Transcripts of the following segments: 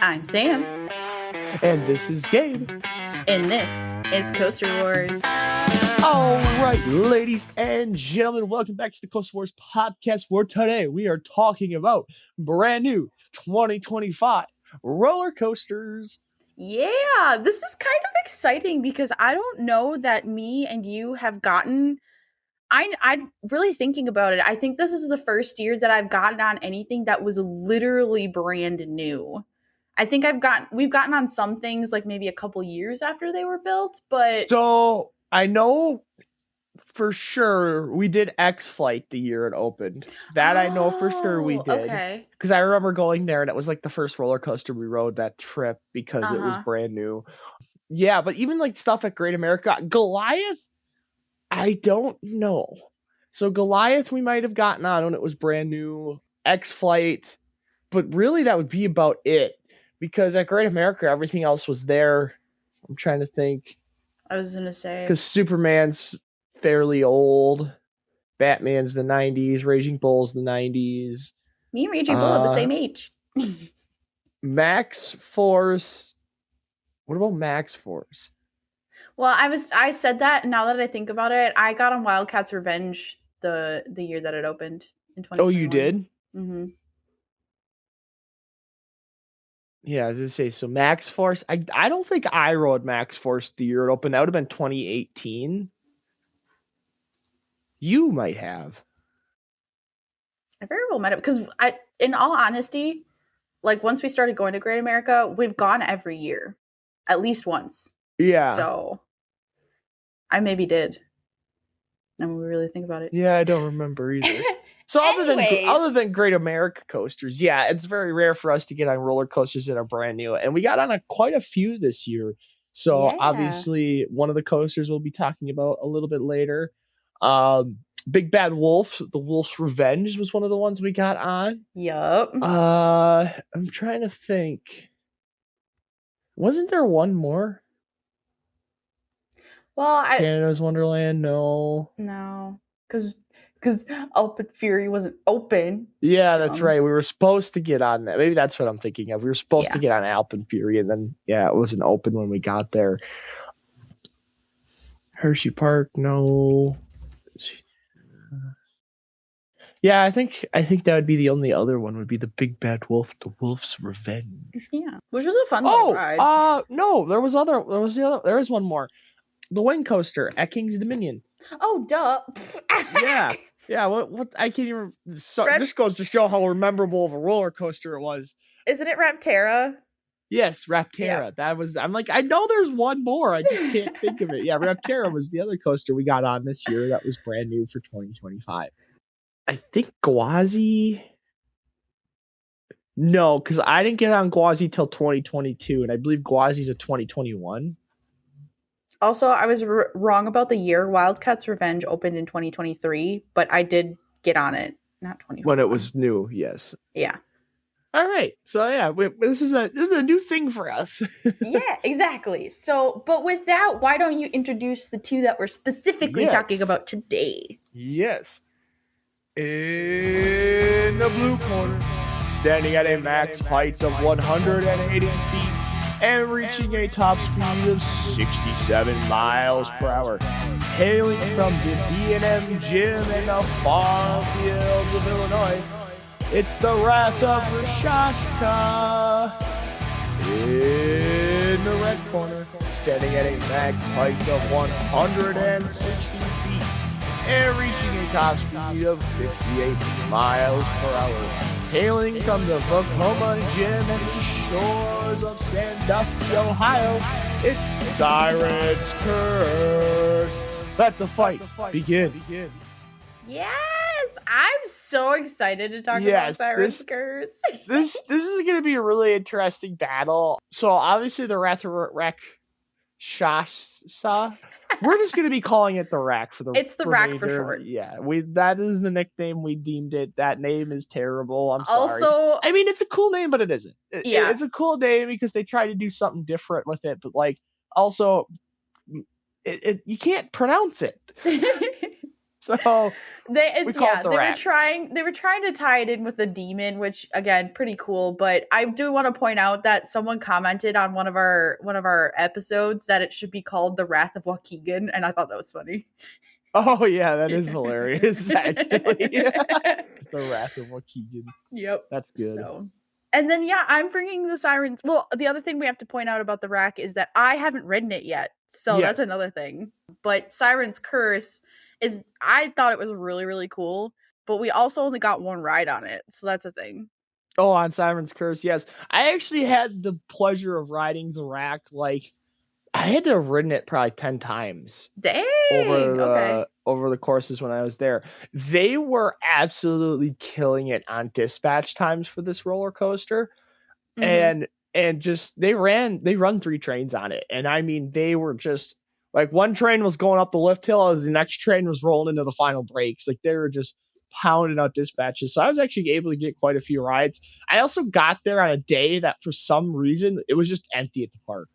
I'm Sam. And this is Gabe. And this is Coaster Wars. All right, ladies and gentlemen, welcome back to the Coaster Wars podcast, where today we are talking about brand new 2025 roller coasters. Yeah, this is kind of exciting because I don't know that me and you have gotten... I'm really thinking about it. I think this is the first year that I've gotten on anything that was literally brand new. I think we've gotten on some things like maybe a couple years after they were built, but... So, I know for sure we did X-Flight the year it opened. That I know for sure we did. Okay. Because I remember going there and it was like the first roller coaster we rode that trip because it was brand new. Yeah, but even like stuff at Great America, Goliath, I don't know. So Goliath we might have gotten on when it was brand new. X-Flight, but really that would be about it. Because at Great America, everything else was there. I'm trying to think. I was going to say. Because Superman's fairly old. Batman's the 90s. Raging Bull's the 90s. Me and Raging Bull are the same age. Max Force. What about Max Force? Well, I said that, and now that I think about it, I got on Wildcats Revenge the year that it opened in 2021. Oh, you did? Mm-hmm. Yeah, I was going to say, so Max Force, I don't think I rode Max Force the year it opened. That would have been 2018. You might have. I very well might have, because in all honesty, like once we started going to Great America, we've gone every year, at least once. Yeah. So I maybe did. And we really think about it. Yeah, I don't remember either. So other than Great America coasters, yeah, it's very rare for us to get on roller coasters that are brand new, and we got on quite a few this year. So obviously, one of the coasters we'll be talking about a little bit later. Big Bad Wolf, the Wolf's Revenge was one of the ones we got on. Yup. I'm trying to think. Wasn't there one more? Well, Canada's Wonderland, no, because Alpine Fury wasn't open. Yeah, that's right. We were supposed to get on that. Maybe that's what I'm thinking of. We were supposed to get on Alpine Fury, and then it wasn't open when we got there. Hershey Park, no. Yeah, I think that would be the only other one. Would be the Big Bad Wolf, the Wolf's Revenge. Yeah, which was a fun ride. No, there was one more. The Wing Coaster at King's Dominion. Oh, duh. Yeah. What? I can't even. This goes to show how memorable of a roller coaster it was. Isn't it Rapterra? Yes, Rapterra. Yeah. I'm like, I know there's one more. I just can't think of it. Yeah, Rapterra was the other coaster we got on this year that was brand new for 2025. I think Gwazi. No, because I didn't get on Gwazi till 2022, and I believe Gwazi's a 2021. Also, I was wrong about the year. Wildcats Revenge opened in 2023, but I did get on it, not 2021. When it was new, yes. Yeah. All right. So yeah, this is a new thing for us. Yeah, exactly. So, but with that, why don't you introduce the two that we're specifically talking about today? Yes. In the blue corner, standing at a max height of 180 feet. And reaching a top speed of 67 miles per hour. Hailing from the B&M Gym in the farm fields of Illinois, it's the Wrath of Rashashka. In the red corner, standing at a max height of 160 feet. And reaching a top speed of 58 miles per hour. Hailing from the Vacoma Gym and the shores of Sandusky, Ohio, it's Siren's Curse. Let the fight begin. Yes, I'm so excited to talk about Siren's Curse. This is going to be a really interesting battle. So obviously the Wrath of Shasta. We're just going to be calling it the Rack for the. It's the Rack for short. Yeah, that is the nickname we deemed it. That name is terrible. I'm sorry. Also, I mean, it's a cool name, but it isn't. It's a cool name because they try to do something different with it. But also, you can't pronounce it. So we call it the They were rack. trying to tie it in with the demon, which again, pretty cool. But I do want to point out that someone commented on one of our episodes that it should be called the Wrath of Waukegan, and I thought that was funny. Oh yeah, that is hilarious actually. The Wrath of Waukegan. Yep. That's good. So, and then yeah, I'm bringing the sirens. Well, the other thing we have to point out about the rack is that I haven't ridden it yet, so that's Yes. another thing. But Siren's Curse is, I thought it was really really cool, but we also only got one ride on it, so that's a thing. Oh, on Siren's Curse, yes. I actually had the pleasure of riding the rack. Like, I had to have ridden it probably 10 times Dang. Okay. over the courses when I was there. They were absolutely killing it on dispatch times for this roller coaster. Mm-hmm. And just they run 3 trains on it. And I mean, they were just like, one train was going up the lift hill as the next train was rolling into the final brakes. Like, they were just pounding out dispatches. So I was actually able to get quite a few rides. I also got there on a day that for some reason it was just empty at the park.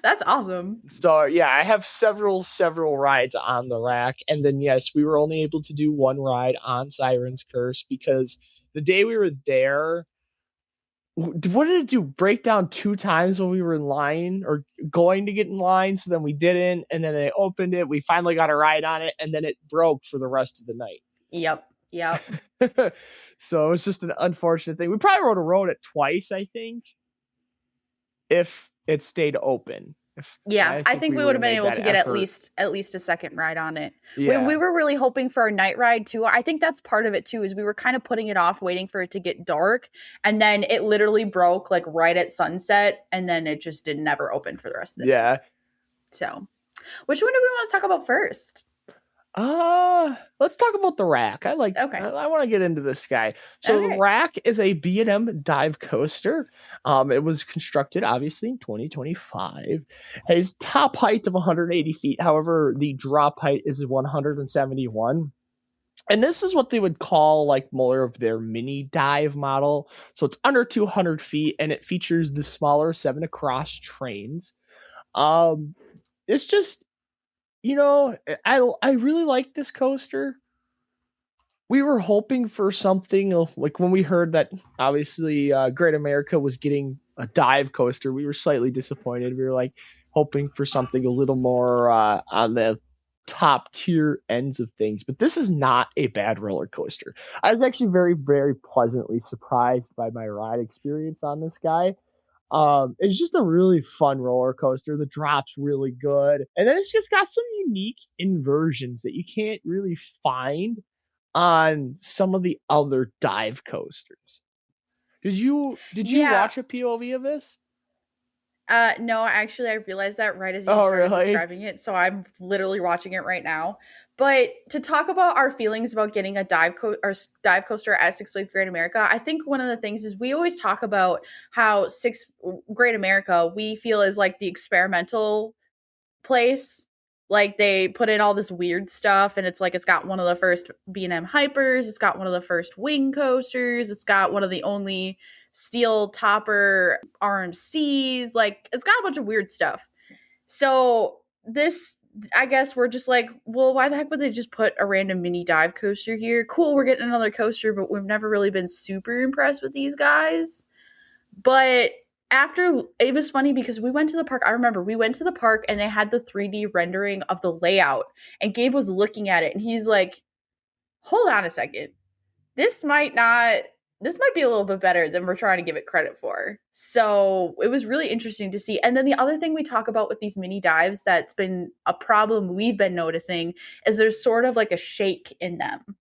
That's awesome. So yeah, I have several rides on the rack, and then yes, we were only able to do one ride on Siren's Curse because the day we were there, what did it do? Break down 2 times when we were in line or going to get in line, so then we didn't, and then they opened it. We finally got a ride on it, and then it broke for the rest of the night. Yep. Yep. So it was just an unfortunate thing. We probably rode it twice, I think, if it stayed open. If Yeah, I I think think we we would would have have been made able that to get effort. at least a second ride on it. Yeah. We were really hoping for a night ride too. I think that's part of it too, is we were kind of putting it off, waiting for it to get dark, and then it literally broke like right at sunset, and then it just didn't never open for the rest of the night. Yeah. So, which one do we want to talk about first? Let's talk about the rack. Okay. I want to get into this guy. So the Okay. rack is a B&M dive coaster. It was constructed obviously in 2025. Has top height of 180 feet. However, the drop height is 171. And this is what they would call like more of their mini dive model. So it's under 200 feet, and it features the smaller 7 across trains. Um, it's just, I really like this coaster. We were hoping for something like when we heard that obviously Great America was getting a dive coaster, we were slightly disappointed. We were like hoping for something a little more on the top tier ends of things, but this is not a bad roller coaster. I was actually very pleasantly surprised by my ride experience on this guy. It's just a really fun roller coaster. The drop's really good, and then it's just got some unique inversions that you can't really find on some of the other dive coasters. Did you Yeah. watch a POV of this? No, actually, I realized that right as you Oh, started really? describing it, so I'm literally watching it right now. But to talk about our feelings about getting a dive coaster at Six Flags Great America, I think one of the things is we always talk about how Six Great America we feel is like the experimental place. Like they put in all this weird stuff, and it's like it's got one of the first B&M hypers, it's got one of the first wing coasters, it's got one of the only steel topper RMCs. Like it's got a bunch of weird stuff. So this, I guess we're just like, well, why the heck would they just put a random mini dive coaster here? Cool, we're getting another coaster, but we've never really been super impressed with these guys. But after, it was funny because we went to the park. I remember we went to the park and they had the 3D rendering of the layout, and Gabe was looking at it and he's like, hold on a second. This might not, this might be a little bit better than we're trying to give it credit for. So it was really interesting to see. And then the other thing we talk about with these mini dives that's been a problem we've been noticing is there's sort of like a shake in them.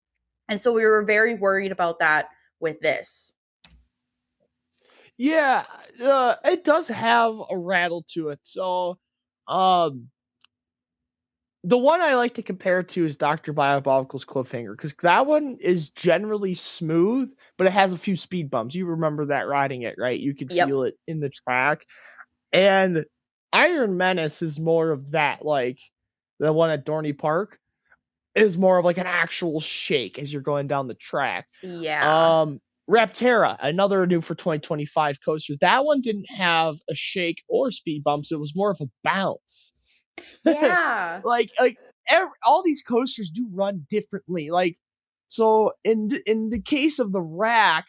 And so we were very worried about that with this. Yeah, it does have a rattle to it. So, um, the one I like to compare to is Dr. Diabolical's Cliffhanger, because that one is generally smooth, but it has a few speed bumps. You remember that riding it, right? You could Yep. feel it in the track. And Iron Menace is more of that, like the one at Dorney Park is more of like an actual shake as you're going down the track. Yeah. Um, Raptera, another new for 2025 coaster. That one didn't have a shake or speed bumps. It was more of a bounce. Yeah. like all these coasters do run differently. Like, so in the case of the rack,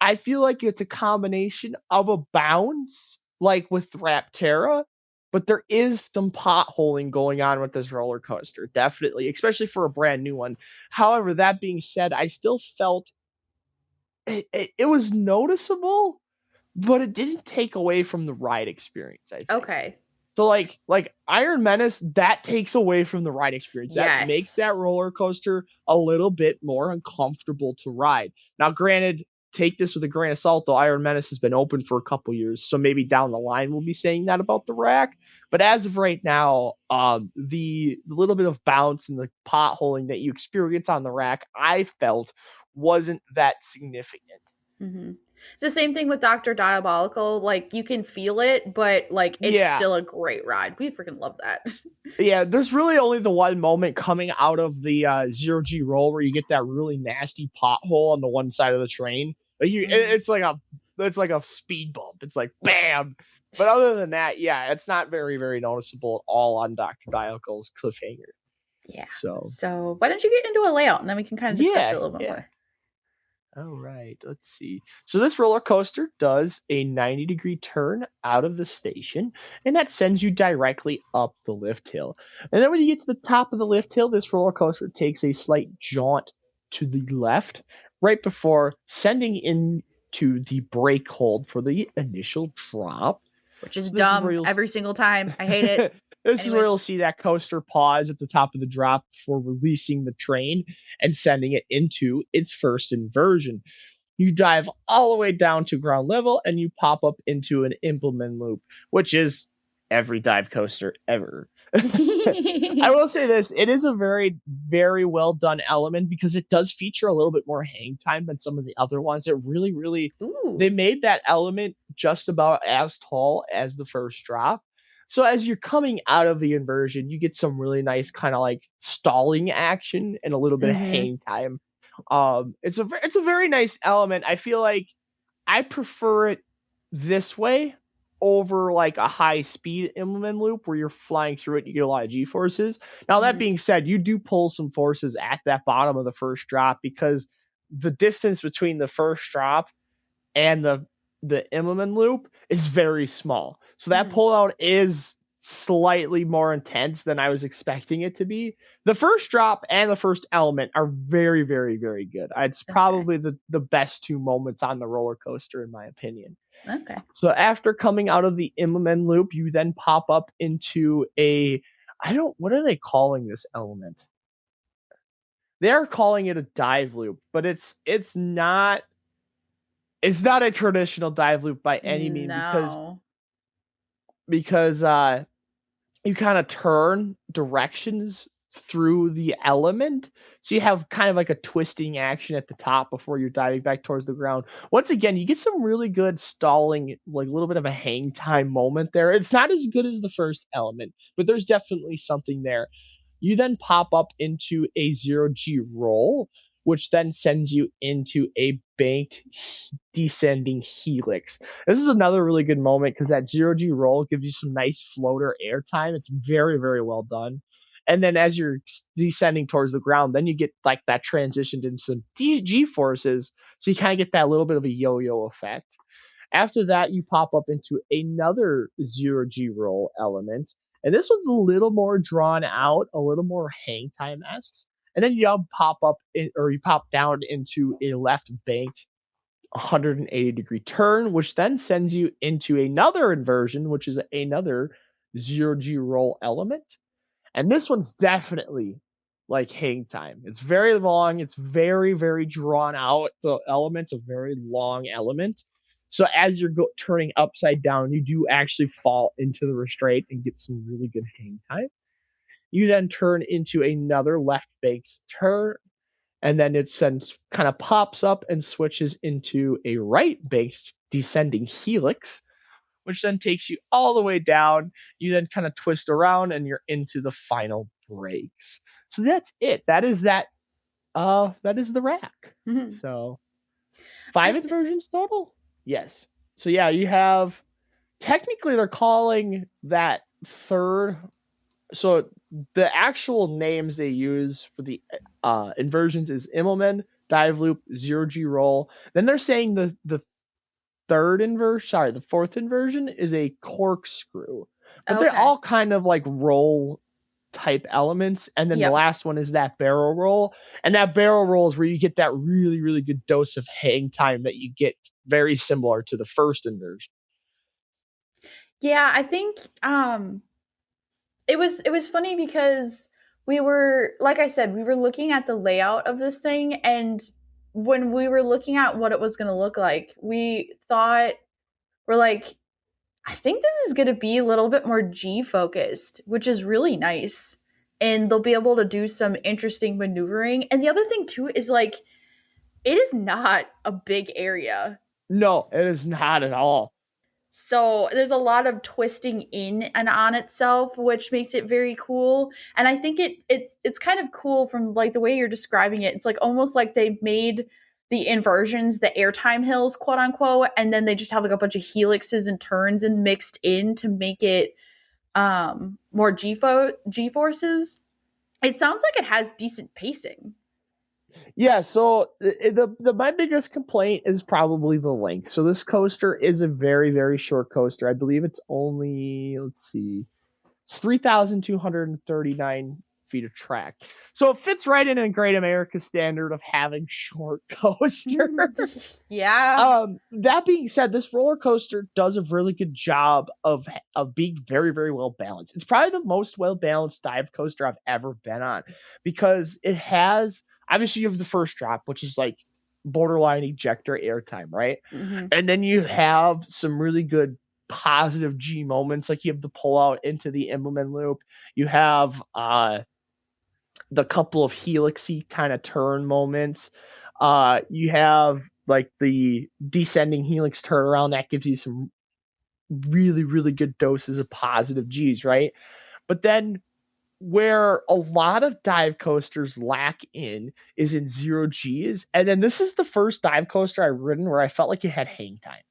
I feel like it's a combination of a bounce, like with Raptera, but there is some potholing going on with this roller coaster, definitely, especially for a brand new one. However, that being said, I still felt it was noticeable, but it didn't take away from the ride experience, I think. Okay. So like Iron Menace, that takes away from the ride experience. That makes that Yes. roller coaster a little bit more uncomfortable to ride. Now, granted, take this with a grain of salt, though. Iron Menace has been open for a couple years, so maybe down the line we'll be saying that about the rack. But as of right now, the little bit of bounce and the potholing that you experience on the rack, I felt wasn't that significant. Mm-hmm. It's the same thing with Dr. Diabolical. Like, you can feel it, but, like, it's Yeah, still a great ride. We freaking love that. yeah, there's really only the one moment coming out of the zero G roll where you get that really nasty pothole on the one side of the train. Like Mm-hmm. it's like a speed bump. It's like Yeah. bam. But other than that, yeah, it's not very noticeable at all on Dr. Dialco's cliffhanger. Yeah. So So, why don't you get into a layout and then we can kind of discuss it yeah, a little bit yeah. more? All right, let's see. So this roller coaster does a 90-degree turn out of the station, and that sends you directly up the lift hill. And then when you get to the top of the lift hill, this roller coaster takes a slight jaunt to the left, right before sending into the brake hold for the initial drop. Which is So this is where dumb you'll every single time. I hate it. this is where you'll Anyways. see that coaster pause at the top of the drop before releasing the train and sending it into its first inversion. You dive all the way down to ground level and you pop up into an implement loop, which is every dive coaster ever. I will say this, it is a very well done element because it does feature a little bit more hang time than some of the other ones. It really Ooh. they made that element just about as tall as the first drop. So as you're coming out of the inversion, you get some really nice kind of like stalling action and a little bit of Mm-hmm. hang time. It's a very nice element. I feel like I prefer it this way over like a high speed implement loop where you're flying through it and you get a lot of G forces. Now that Mm-hmm. being said, you do pull some forces at that bottom of the first drop because the distance between the first drop and the Immelman loop is very small. So that Mm-hmm. pullout is slightly more intense than I was expecting it to be. The first drop and the first element are very good. It's Okay. probably the best two moments on the roller coaster in my opinion. Okay. So after coming out of the Immelman loop, you then pop up into a I don't what are they calling this element? They're calling it a dive loop, but it's not a traditional dive loop by any means No. because you kind of turn directions through the element. So you have kind of like a twisting action at the top before you're diving back towards the ground. Once again, you get some really good stalling, like a little bit of a hang time moment there. It's not as good as the first element, but there's definitely something there. You then pop up into a zero G roll, which then sends you into a banked descending helix. This is another really good moment because that zero G roll gives you some nice floater air time. It's very well done. And then as you're descending towards the ground, then you get like that transitioned into some G forces. So you kind of get that little bit of a yo yo effect. After that, you pop up into another zero G roll element. And this one's a little more drawn out, a little more hang time esque. And then you pop up or you pop down into a left banked 180-degree turn, which then sends you into another inversion, which is another zero G roll element. And this one's definitely like hang time. It's very long. It's very drawn out. The element's a very long element. So as you're turning upside down, you do actually fall into the restraint and get some really good hang time. You then turn into another left base turn, and then it sends kind of pops up and switches into a right based descending helix, which then takes you all the way down. You then kind of twist around and you're into the final brakes. So that's it. That is the rack. Mhm. So I five th- inversions total? Yes. So yeah, you have technically they're calling that third so the actual names they use for the inversions is Immelman, dive loop, zero G roll. Then they're saying the the fourth inversion is a corkscrew. But they're Okay. all kind of like roll type elements. And then the Yep. last one is that barrel roll. And that barrel roll is where you get that really, really good dose of hang time that you get very similar to the first inversion. Yeah, I think it was funny because we were, like I said, we were looking at the layout of this thing, and when we were looking at what it was going to look like, we thought, we're like, I think this is going to be a little bit more G focused, which is really nice. And they'll be able to do some interesting maneuvering. And the other thing too is like it is not a big area. No, it is not at all. So there's a lot of twisting in and on itself, which makes it very cool. And I think it's kind of cool from like the way you're describing it. It's like almost like they made the inversions, the airtime hills, quote unquote, and then they just have like a bunch of helixes and turns and mixed in to make it more G forces. It sounds like it has decent pacing. Yeah, so the my biggest complaint is probably the length. So this coaster is a very, very short coaster. I believe it's only, let's see, it's 3,239 feet of track. So it fits right in a Great America standard of having short coaster. Yeah. That being said, this roller coaster does a really good job of being very, very well balanced. It's probably the most well balanced dive coaster I've ever been on because it has, obviously you have the first drop, which is like borderline ejector airtime, right? Mm-hmm. And then you have some really good positive G moments, like you have the pull out into the Immelman loop. You have the couple of helixy kind of turn moments. You have like the descending helix turnaround that gives you some really, really good doses of positive G's, right? But then where a lot of dive coasters lack in is in zero G's. And then this is the first dive coaster I've ridden where I felt like it had hang time.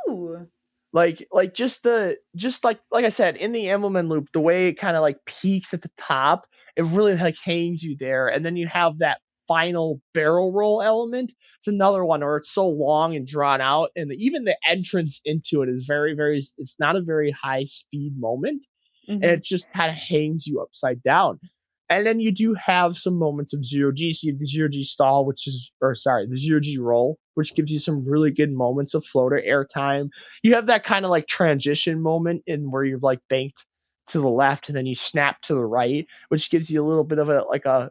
Ooh. Like just like I said in the Embleman loop, the way it kind of like peaks at the top, it really like hangs you there, and then you have that final barrel roll element. It's another one where it's so long and drawn out, and even the entrance into it is very, very. It's not a very high speed moment, and Mm-hmm. it just kind of hangs you upside down. And then you do have some moments of zero G. So you have the zero G stall, which is, or sorry, the zero G roll, which gives you some really good moments of floater airtime. You have that kind of like transition moment in where you're like banked to the left and then you snap to the right, which gives you a little bit of a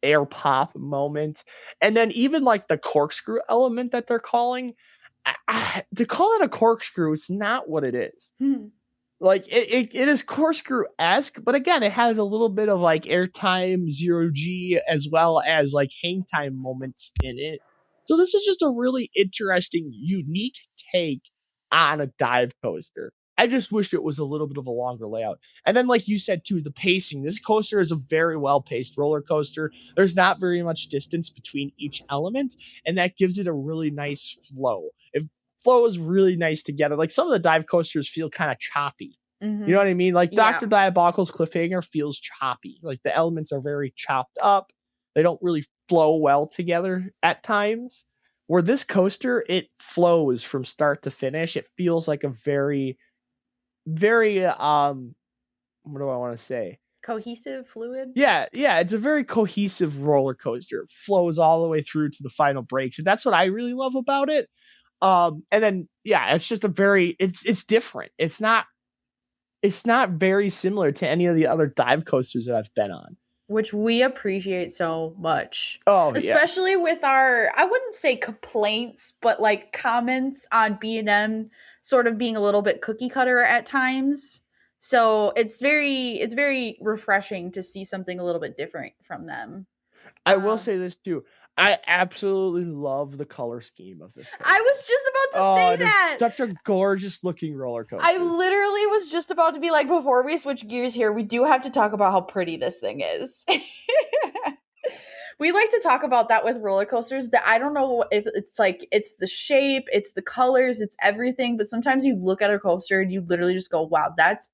air pop moment. And then even like the corkscrew element that they're calling, to call it a corkscrew, it's not what it is. Like it is corkscrew esque, but again, it has a little bit of like airtime zero G as well as like hang time moments in it. So this is just a really interesting, unique take on a dive coaster. I just wish it was a little bit of a longer layout. And then, like you said too, the pacing. This coaster is a very well paced roller coaster. There's not very much distance between each element, and that gives it a really nice flow. If flows really nice together. Like some of the dive coasters feel kind of choppy. You know Mm-hmm. what I mean? Like Yeah. Dr. Diabolical's Cliffhanger feels choppy. Like the elements are very chopped up. They don't really flow well together at times. Where this coaster, it flows from start to finish. It feels like a very, very what do I want to say? Cohesive fluid. Yeah, it's a very cohesive roller coaster. It flows all the way through to the final breaks. And that's what I really love about it. And then yeah, it's just a very it's different. It's not very similar to any of the other dive coasters that I've been on. Which we appreciate so much. Oh yes. Especially with our, I wouldn't say complaints, but like comments on B&M sort of being a little bit cookie cutter at times. So it's very refreshing to see something a little bit different from them. I will Uh, say this too. I absolutely love the color scheme of this I coaster. was just about to Oh, say it is that. such a gorgeous looking roller I coaster. literally was just about to be like, before we switch gears here, we do have to talk about how pretty this thing is. We like to talk about that with roller coasters, that I don't know if it's like it's the shape, it's the colors, it's everything, but sometimes you look at a coaster and you literally just go, wow, that's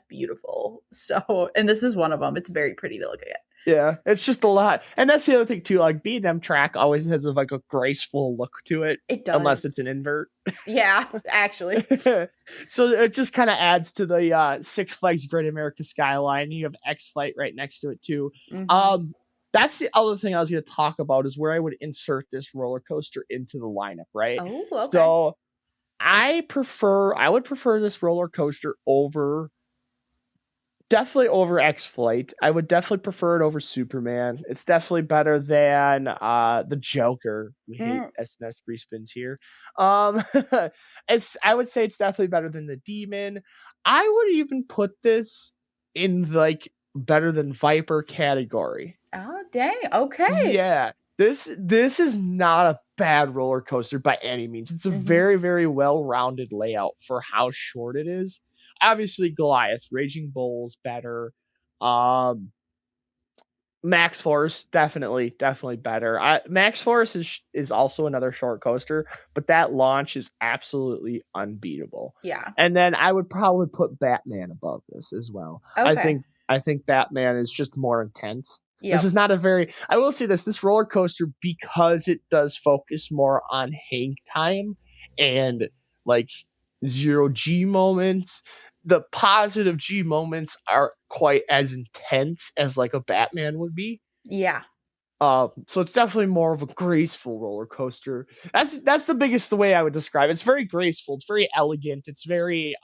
beautiful. So, and this is one of them. It's very pretty to look at. Yeah, it's just a lot. And that's the other thing too, like B&M track always has like a graceful look to it, It unless it's does. an invert. Yeah, actually. So it just kind of adds to the Six Flags Great America skyline. You have X Flight right next to it too. Mm-hmm. Um, that's the other thing I was going to talk about is where I would insert this roller coaster into the lineup, right? Oh, okay. So I would prefer this roller coaster over definitely over X Flight. I would definitely prefer it over Superman. It's definitely better than the Joker. We hate Mm. SNS respins here. Um it's I would say it's definitely better than the Demon. I would even put this in like better than Viper category. Oh, dang. Okay. Yeah. This is not a bad roller coaster by any means. It's a Mm-hmm. very, very well-rounded layout for how short it is. Obviously Goliath, Raging Bull's better. Um Max Force definitely better. Max Force is also another short coaster, but that launch is absolutely unbeatable. Yeah. And then I would probably put Batman above this as well. Okay. I think Batman is just more intense. This Yep. is not a very I will say this roller coaster, because it does focus more on hang time and like zero G moments, the positive G moments aren't quite as intense as like a Batman would be. Yeah. So it's definitely more of a graceful roller coaster. That's the biggest the way I would describe it. It's very graceful. It's very elegant. It's very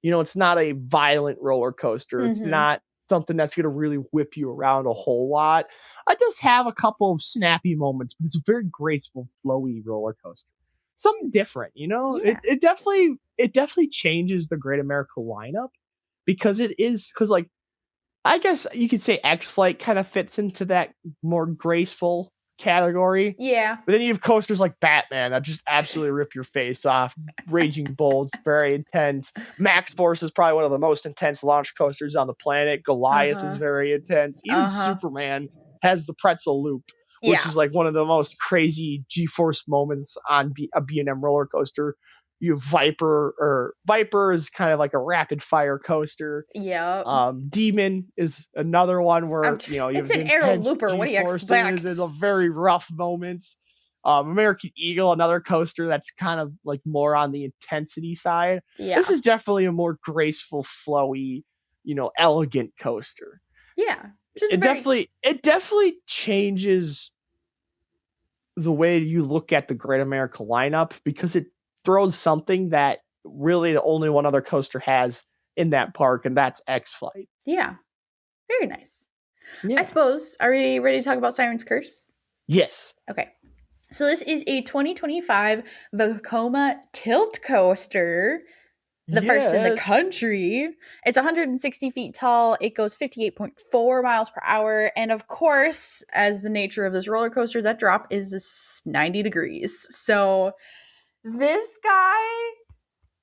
it's not a violent roller coaster. It's Mm-hmm. not something that's going to really whip you around a whole lot. I just have a couple of snappy moments, but it's a very graceful, flowy roller coaster. Something different, you know. Yeah. It definitely changes the Great America lineup because like I guess you could say X Flight kind of fits into that more graceful category. Yeah. But then you have coasters like Batman that just absolutely rip your face off. Raging Bull's very intense. Max Force is probably one of the most intense launch coasters on the planet. Goliath is Uh-huh. very intense. Even Uh-huh. Superman has the pretzel loop, which Yeah. is like one of the most crazy G-force moments on a B&M roller coaster. You have Viper is kind of like a rapid fire coaster. Yep. Demon is another one I'm where you it's have an arrow intense looper. What G do you forces expect? and a very rough moments. American Eagle, another coaster that's kind of like more on the intensity side. This Yeah. is definitely a more graceful, flowy, elegant coaster. Yeah. Just It very definitely it definitely changes the way you look at the Great America lineup because it throws something that really the only one other coaster has in that park, and that's X Flight. yeah. Very nice. I Yeah. suppose. Are we ready to talk about Siren's Curse? Yes. Okay. So this is a 2025 Vekoma tilt coaster, the first in the Yes. country. It's 160 feet tall. It goes 58.4 miles per hour. And of course, as the nature of this roller coaster, that drop is 90 degrees. So this guy,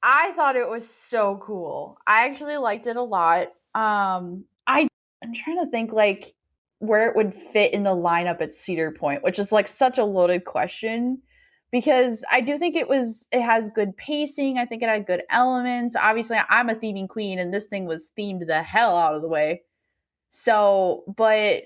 I thought it was so cool. I actually liked it a lot. I'm trying to think like where it would fit in the lineup at Cedar Point, which is like such a loaded question because I do think it has good pacing. I think it had good elements. Obviously, I'm a theming queen and this thing was themed the hell out of the way. So, but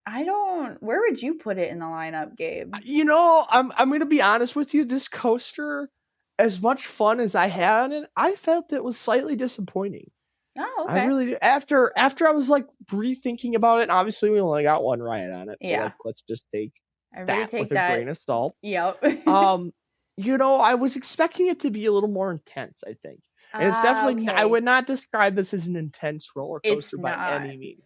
I don't where would you put it in the lineup, Gabe? I'm going to be honest with you. This coaster, as much fun as I had on it, I felt it was slightly disappointing. Oh, I okay. really after I was like rethinking about it, and obviously we only got one ride on it, so Yeah. like let's just take Everybody that with take a that. grain of salt. Yep. Um, I was expecting it to be a little more intense, I think. And it's Ah, definitely I okay. would not describe this as an intense roller It's coaster by not. any means.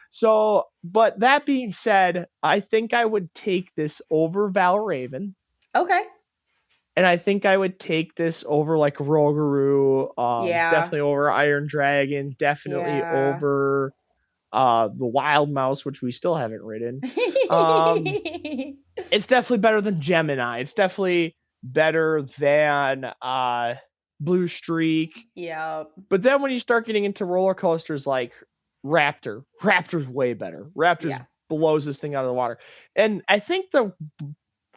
So, but that being said, I think I would take this over Valraven. Okay. And I think I would take this over like Rougarou, Yeah. definitely over Iron Dragon, definitely Yeah. over the Wild Mouse, which we still haven't ridden. Um, it's definitely better than Gemini. It's definitely better than Blue Streak. Yep. But then when you start getting into roller coasters like Raptor's way better. Raptor's Yeah. blows this thing out of the water. And I think the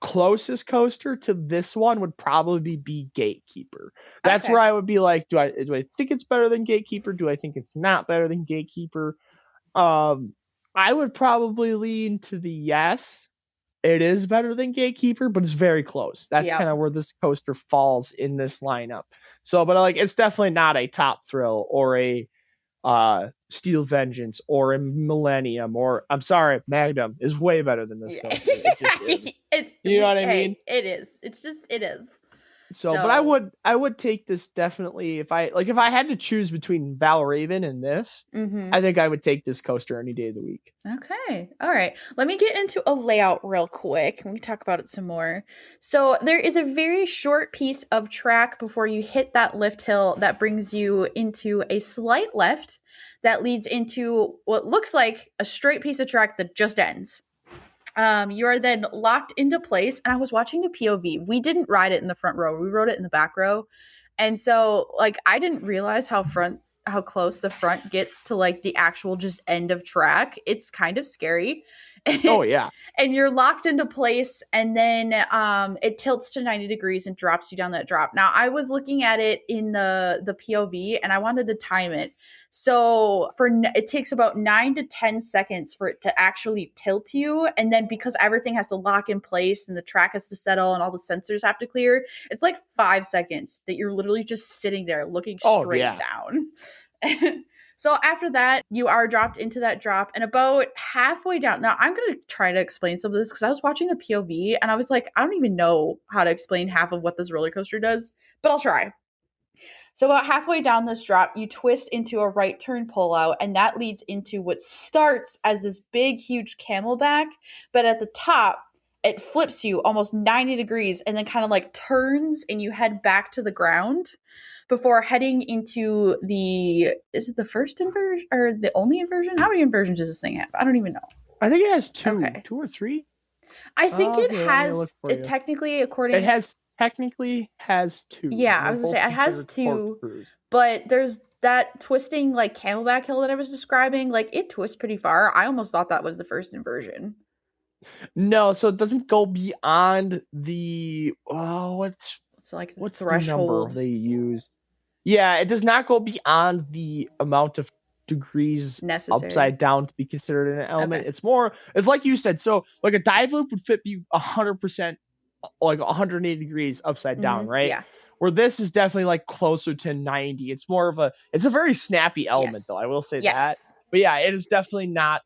closest coaster to this one would probably be Gatekeeper. That's where Okay. I would be like, do I think it's better than Gatekeeper? Do I think it's not better than Gatekeeper? I would probably lean to the yes. It is better than Gatekeeper, but it's very close. That's kind Yep. of where this coaster falls in this lineup. So, but like, it's definitely not a Top Thrill or a Steel Vengeance or a Millennium, or I'm sorry, Magnum is way better than this Yeah. coaster. It just is. It's You know what I mean? hey, it is. It's just it is. So, but I So, would I would take this definitely if I had to choose between Valraven and this, mhm. I think I would take this coaster any day of the week. Okay. All right. Let me get into a layout real quick. We can talk about it some more. So, there is a very short piece of track before you hit that lift hill that brings you into a slight left that leads into what looks like a straight piece of track that just ends. You are then locked into place. And I was watching the POV. We didn't ride it in the front row. We rode it in the back row. And so like I didn't realize how close the front gets to like the actual just end of track. It's kind of scary. Oh yeah. And you're locked into place and then it tilts to 90 degrees and drops you down that drop. Now I was looking at it in the POV and I wanted to time it. So it takes about 9 to 10 seconds for it to actually tilt you, and then because everything has to lock in place and the track has to settle and all the sensors have to clear, it's like 5 seconds that you're literally just sitting there looking Oh straight yeah. down. So after that, you are dropped into that drop, and about halfway down. Now, I'm going to try to explain some of this because I was watching the POV and I was like, I don't even know how to explain half of what this roller coaster does, but I'll try. So about halfway down this drop, you twist into a right turn pullout, and that leads into what starts as this big, huge camelback. But at the top, it flips you almost 90 degrees and then kind of like turns and you head back to the ground before heading into is it the first inversion or the only inversion? How many inversions does this thing have? I don't even know. I think it has Okay. two or three. I think it Here, let me look has for it you. technically It according. has technically has two, Yeah, and I they're was gonna both say it has considered two, corkscrews. but there's that twisting like camelback hill that I was describing. Like it twists pretty far. I almost thought that was the first inversion. No, so it doesn't go beyond the It's like the what's the number threshold they use? Yeah, it does not go beyond the amount of degrees necessary. upside down to be considered an element. Okay. It's like you said. So like a dive loop would fit you 100%, like 180 degrees upside down, right? Yeah. Where this is definitely like closer to 90. It's a very snappy element though. Yes. I will say that. Yes. But yeah, it is definitely not.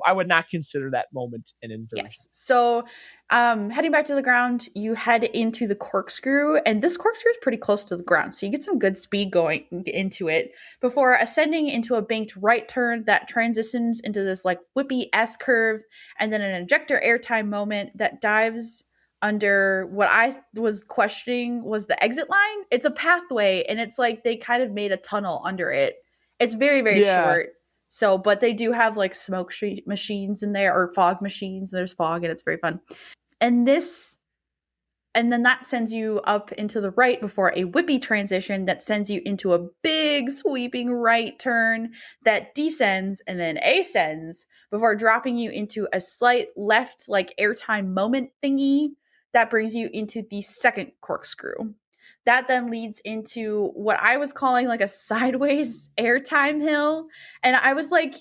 I would not consider that moment an inversion. Yes. So, heading back to the ground, you head into the corkscrew, and this corkscrew is pretty close to the ground, so you get some good speed going into it before ascending into a banked right turn that transitions into this like whippy S curve, and then an ejector airtime moment that dives under what I was questioning was the exit line. It's a pathway, and it's like they kind of made a tunnel under it. It's very, very Yeah, short, so, but they do have like machines in there or fog machines. There's fog and it's very fun. And and then that sends you up into the right before a whippy transition that sends you into a big sweeping right turn that descends and then ascends before dropping you into a slight left, like airtime moment thingy that brings you into the second corkscrew. That then leads into what I was calling like a sideways airtime hill. And I was like,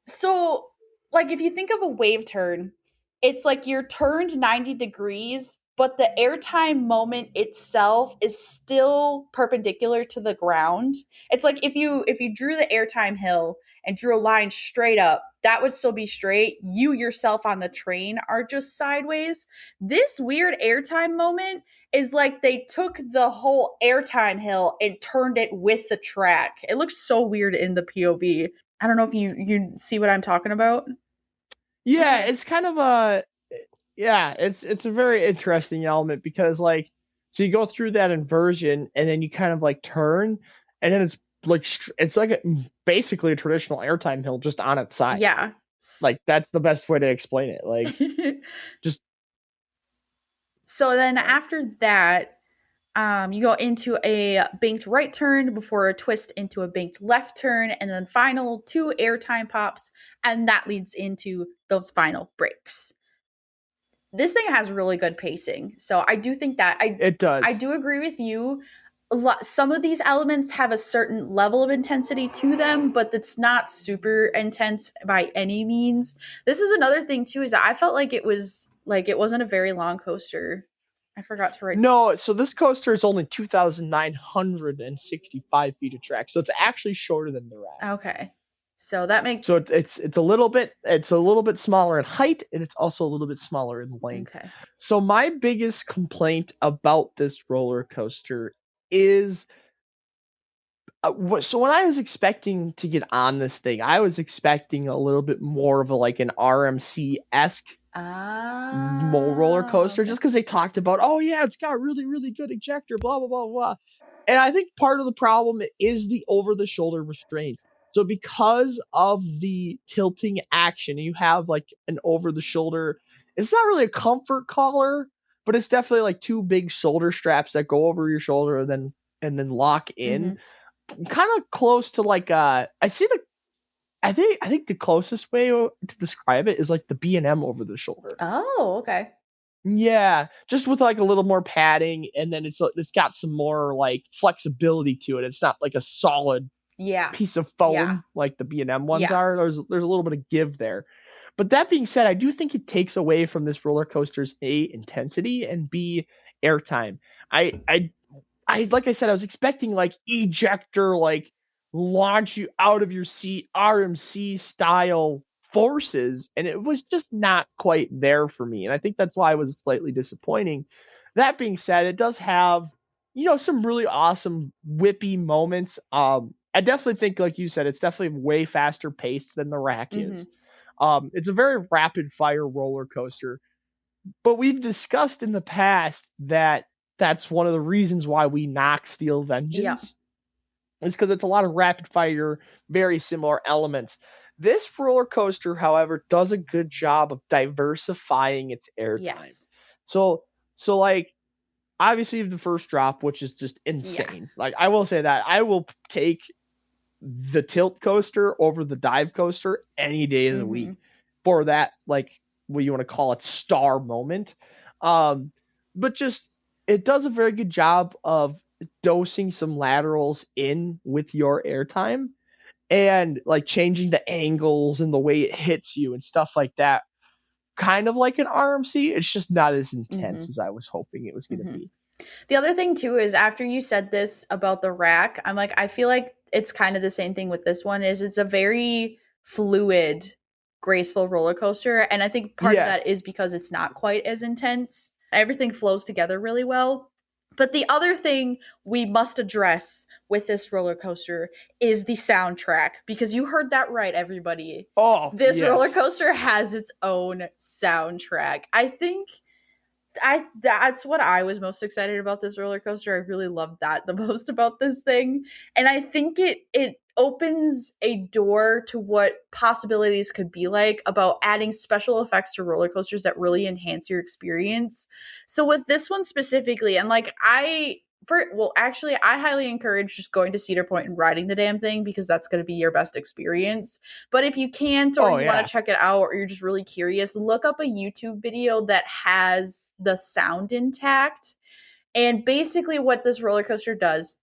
so, like, if you think of a wave turn, it's like you're turned 90 degrees, but the airtime moment itself is still perpendicular to the ground. It's like if you drew the airtime hill and drew a line straight up, that would still be straight. You yourself on the train are just sideways. This weird airtime moment is like they took the whole airtime hill and turned it with the track. It looks so weird in the POV. I don't know if you see what I'm talking about. yeah, Okay. it's kind of a yeah, it's a very interesting element because like so you go through that inversion and then you kind of like turn and then it's like basically a traditional airtime hill just on its side. Yeah. Like that's the best way to explain it. Like just So then like after that, You go into a banked right turn before a twist into a banked left turn, and then final 2 airtime pops, and that leads into those final breaks. This thing has really good pacing, so I do think that It I does. do agree with you. Some of these elements have a certain level of intensity to them, but it's not super intense by any means. This is another thing too, is that I felt like it wasn't a very long coaster. I forgot to write. No, so this coaster is only 2,965 feet of track, so it's actually shorter than the rack. Okay. So that makes So it's a little bit smaller in height, and it's also a little bit smaller in length. okay. So my biggest complaint about this roller coaster is so when I was expecting to get on this thing, I was expecting a little bit more of a like an RMC esque roller Ah, coaster, okay. just because they talked about, oh yeah, it's got really really good ejector, blah blah blah blah. And I think part of the problem is the over the shoulder restraints. So because of the tilting action, you have like an over the shoulder. It's not really a comfort collar, but it's definitely like two big shoulder straps that go over your shoulder and then lock in, Mhm. kind of close to like I see the I think the closest way to describe it is like the B&M over the shoulder. Oh, okay. Yeah, just with like a little more padding, and then it's got some more like flexibility to it. It's not like a solid Yeah. piece of Yeah. foam like the B&M ones Yeah. are. There's a little bit of give there. But that being said, I do think it takes away from this roller coaster's A, intensity, and B, airtime. I like I said, I was expecting like ejector, like launch you out of your seat, RMC style forces, and it was just not quite there for me. And I think that's why it was slightly disappointing. That being said, it does have, some really awesome whippy moments. I definitely think, like you said, it's definitely way faster paced than the rack is. Mhm. It's a very rapid fire roller coaster, but we've discussed in the past that that's one of the reasons why we knock Steel Yeah. Vengeance, is because it's a lot of rapid fire, very similar elements. This roller coaster, however, does a good job of diversifying its airtime. Yes. So, so like obviously the first drop, which is just Yeah. insane. Like I will say that I will take the tilt coaster over the dive coaster any day of the week Mhm. for that, like what you want to call it, star moment. Um, but just it does a very good job of dosing some laterals in with your airtime, and like changing the angles and the way it hits you and stuff like that. Kind of like an RMC, it's just not as intense Mhm. as I was hoping it was going to Mhm. be. The other thing too is after you said this about the rack, I'm like, I feel like it's kind of the same thing with this one. Is it's a very fluid, graceful roller coaster, and I think part of that Yes. is because it's not quite as intense. Everything flows together really well. But the other thing we must address with this roller coaster is the soundtrack, because you heard that right, everybody. Oh, This roller yes. coaster has its own soundtrack. I think I that's what I was most excited about this roller coaster. I really loved that the most about this thing. And I think it opens a door to what possibilities could be like about adding special effects to roller coasters that really enhance your experience. So with this one specifically, and like actually I highly encourage just going to Cedar Point and riding the damn thing, because that's going to be your best experience. But if you can't, or Oh, you want yeah. to check it out, or you're just really curious, look up a YouTube video that has the sound intact. And basically, what this roller coaster does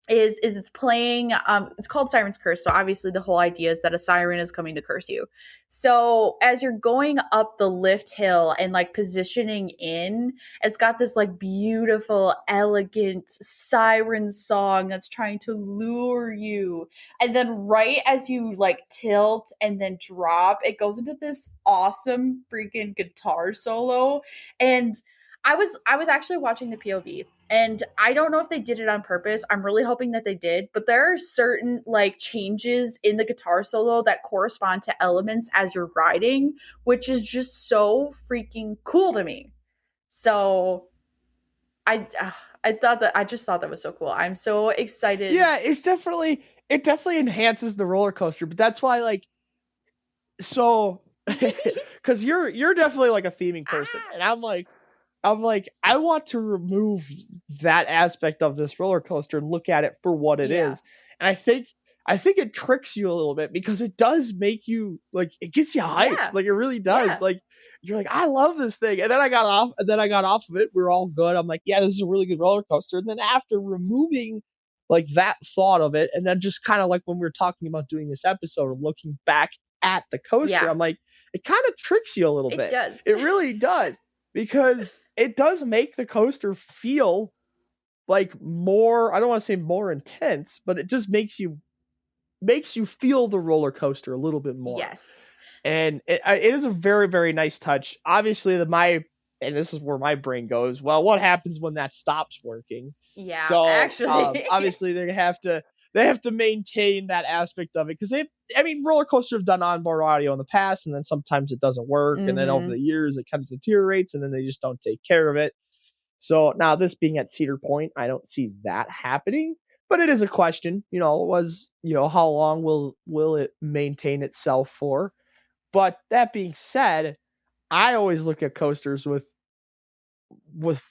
is it's playing, it's called Siren's Curse. So obviously the whole idea is that a siren is coming to curse you. So as you're going up the lift hill and like positioning in, it's got this like beautiful elegant siren song that's trying to lure you. And then right as you like tilt and then drop, it goes into this awesome freaking guitar solo. And I was actually watching the POV, and I don't know if they did it on purpose. I'm really hoping that they did, but there are certain like changes in the guitar solo that correspond to elements as you're riding, which is just so freaking cool to me. So I I just thought that was so cool. I'm so excited. Yeah, it definitely enhances the roller coaster, but that's why, like, so because you're definitely like a theming person, Ah, and I'm like, I'm like, I want to remove that aspect of this roller coaster and look at it for what it Yeah. is. And I think it tricks you a little bit because it does make you like it gets you hyped. Yeah. Like it really does. Yeah. Like you're like, I love this thing. And then I got off of it. We are all good. I'm like, yeah, this is a really good roller coaster. And then after removing like that thought of it, and then just kind of like when we were talking about doing this episode, looking back at the coaster, Yeah. I'm like, it kind of tricks you a little It bit. does. It really does because it does make the coaster feel like more, I don't want to say more intense, but it just makes you feel the roller coaster a little bit more. Yes. And it is a very, very nice touch. Obviously, and this is where my brain goes, well, what happens when that stops working? Yeah, So actually. obviously they have to maintain that aspect of it because I mean, roller coasters have done onboard audio in the past, and then sometimes it doesn't work, and then over Mhm. the years it kind of deteriorates, and then they just don't take care of it. So now this being at Cedar Point, I don't see that happening, but it is a question. How long will it maintain itself for? But that being said, I always look at coasters with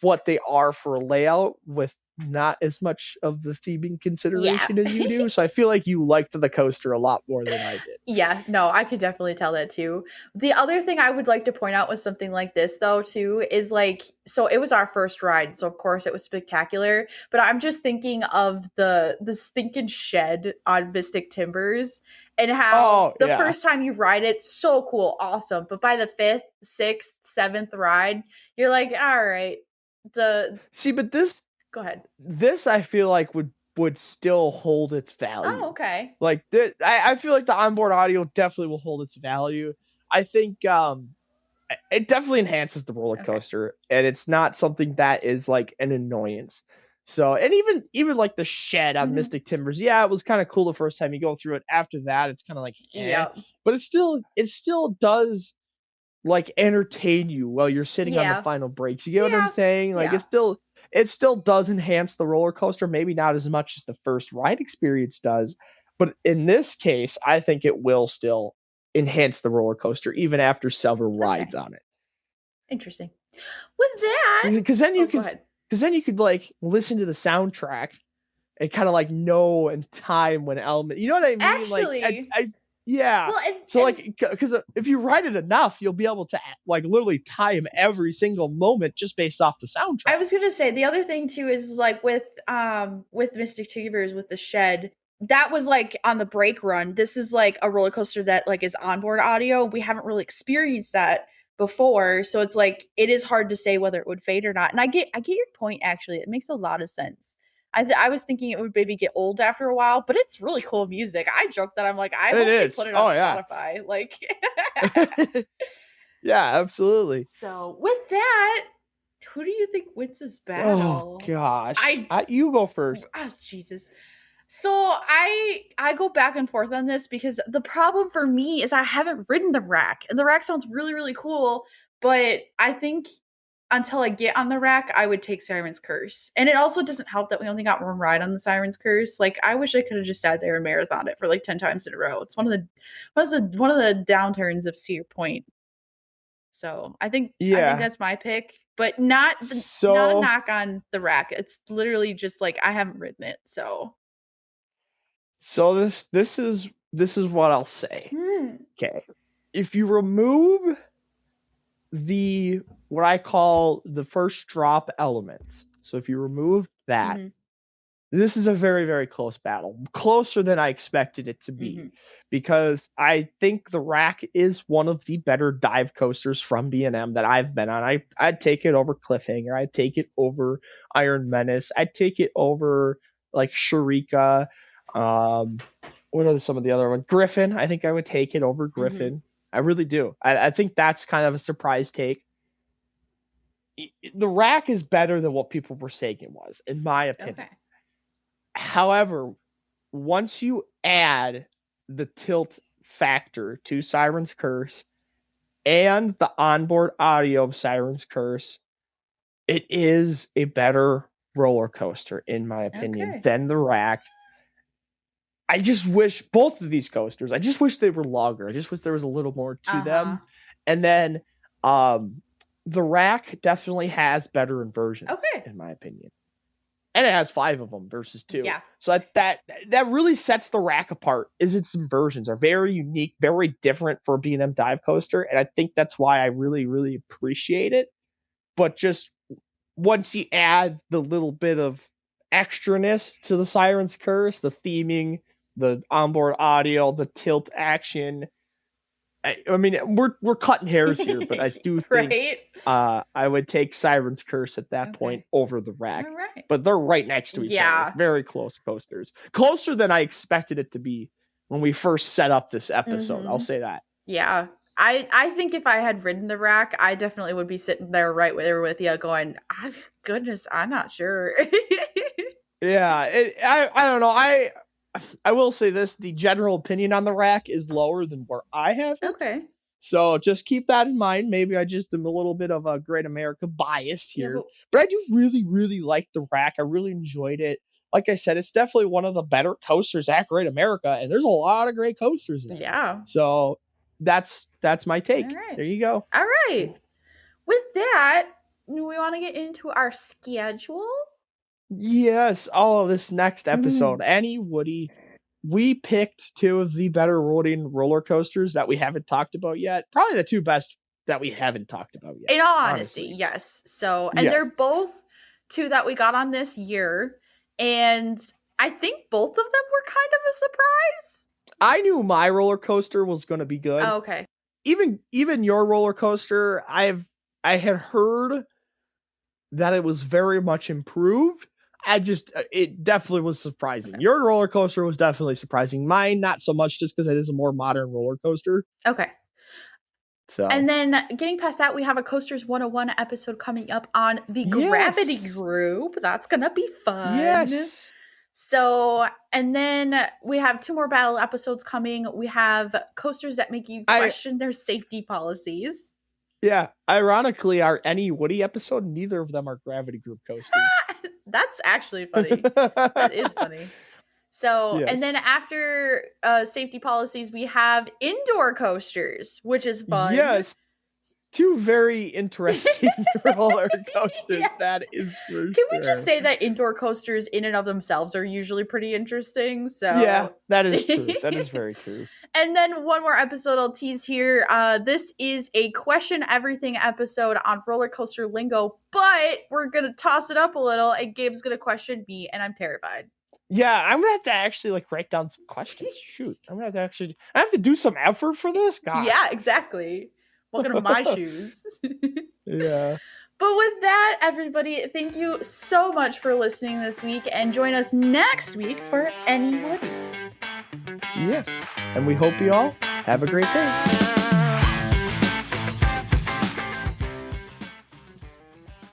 what they are for a layout, with not as much of the theming Yeah. consideration as you do. So I feel like you liked the coaster a lot more than I did. Yeah, no, I could definitely tell that too. The other thing I would like to point out with something like this though too is like, so it was our first ride, so of course it was spectacular, but I'm just thinking of the stinking shed on Mystic Timbers and how Oh the yeah. first time you ride it, so cool, awesome, but by the 5th, 6th, 7th ride, you're like, all right, the See, but this go ahead. this I feel like would still hold its Oh, value. okay. Like I feel like the onboard audio definitely will hold its value. I think it definitely enhances the roller Okay. coaster, and it's not something that is like an annoyance. So, and even like the shed on Mhm. Mystic Timbers, yeah, it was kind of cool the first time you go through it. After that, it's kind of like Yep. but it still does like entertain you while you're sitting on the Yeah. final breaks. You get what I'm Yeah. saying? Like Yeah. it still does enhance the roller coaster, maybe not as much as the first ride experience does, but in this case, I think it will still enhance the roller coaster even after several rides Okay. on it. Interesting. With that, Because then oh, you go could ahead. like listen to the soundtrack and kind of like know in time when element, you know what I mean? Like Actually, yeah. well, So and like, because if you write it enough, you'll be able to like literally time every single moment just based off the I soundtrack. was gonna say the other thing too is like with Mystic Tubers with the shed. That was like on the brake run. This is like a roller coaster that like is onboard audio. We haven't really experienced that before, so it's like it is hard to say whether it would fade or not. And I get your point actually. It makes a lot of sense. I was thinking it would maybe get old after a while, but it's really cool music. I joke that I'm like I It hope they is. put it on Oh yeah. Spotify. Like Yeah, absolutely. so with that, who do you think wins this Oh battle? gosh. I You go first. oh Jesus. So I go back and forth on this because the problem for me is I haven't ridden the rack. And the rack sounds really, really cool, but I think until I get on the rack, I would take Siren's Curse. And it also doesn't help that we only got one ride on the Siren's Curse. Like I wish I could have just sat there and marathoned it for like 10 times in a row. It's one of the downturns of Cedar Point. So I think Yeah. that's my pick, but not a So knock on the rack. It's literally just like I haven't ridden it, so this is what I'll say. hmm. Okay. If you remove the what I call the first drop elements, so if you remove that, Mm-hmm. this is a very, very close battle. Closer than I expected it to be. Mm-hmm. Because I think the Rack is one of the better dive coasters from B&M that I've been on. I'd take it over Cliffhanger. I'd take it over Iron Menace. I'd take it over like Sharika. Um, what are some of the other ones? Griffin. I think I would take it over Mm-hmm. Griffin. I really do. I think that's kind of a surprise take. The Rack is better than what people were saying it was, in my opinion. Okay. However, once you add the tilt factor to Siren's Curse and the onboard audio of Siren's Curse, it is a better roller coaster, in my opinion, Okay. than the Rack. I just wish both of these coasters, I just wish they were longer. I just wish there was a little more to Uh-huh. them. And then the rack definitely has better inversions, Okay. in my opinion. And it has 5 of them versus 2. Yeah. So that really sets the rack apart. Is its inversions are very unique, very different for a B&M dive coaster, and I think that's why I really, really appreciate it. But just once you add the little bit of extraness to the Siren's Curse, the theming, the onboard audio, the tilt action, I mean, we're cutting hairs here, but I do think right? I would take Siren's Curse at that point over the rack. All right. But they're right next to each other. Very close coasters. Closer than I expected it to be when we first set up this episode. I'll say that. Yeah. I think if I had ridden the rack, I definitely would be sitting there right there with you going, goodness, I'm not sure. Yeah. I don't know. I will say this, the general opinion on the rack is lower than where I have it. Okay. So just keep that in mind. Maybe I just am a little bit of a Great America bias here. But I do really, really like the rack. I really enjoyed it. Like I said, it's definitely one of the better coasters at Great America, and there's a lot of great coasters there. Yeah. So that's my take. Right. There you go. All right. With that, we want to get into our schedule. Yes. Oh, this next episode, Annie, Woody, we picked 2 of the better rolling roller coasters that we haven't talked about yet. Probably the 2 best that we haven't talked about yet. In all honesty, yes. So, and they're both 2 that we got on this year. And I think both of them were kind of a surprise. I knew my roller coaster was going to be good. Oh, okay. Even your roller coaster, I had heard that it was very much improved. It definitely was surprising. Okay. Your roller coaster was definitely surprising. Mine, not so much, just because it is a more modern roller coaster. Okay. So. And then getting past that, we have a Coasters 101 episode coming up on the Gravity Group. That's going to be fun. Yes. So, and then we have 2 more battle episodes coming. We have coasters that make you question their safety policies. Yeah. Ironically, our Any Woody episode, neither of them are Gravity Group coasters. That's actually funny. That is funny. So, and then after safety policies, we have indoor coasters, which is fun. Yes. 2 very interesting roller coasters. That is for sure. Can we just say that indoor coasters in and of themselves are usually pretty interesting? So yeah, that is true. That is very true. And then one more episode I'll tease here. This is a question everything episode on roller coaster lingo, but we're going to toss it up a little and Gabe's going to question me and I'm terrified. Yeah, I'm going to have to actually write down some questions. Shoot, I have to do some effort for this, guy. Yeah, exactly. Welcome to my shoes. Yeah. But with that, everybody, thank you so much for listening this week and join us next week for Any Woody. Yes. And we hope you all have a great day.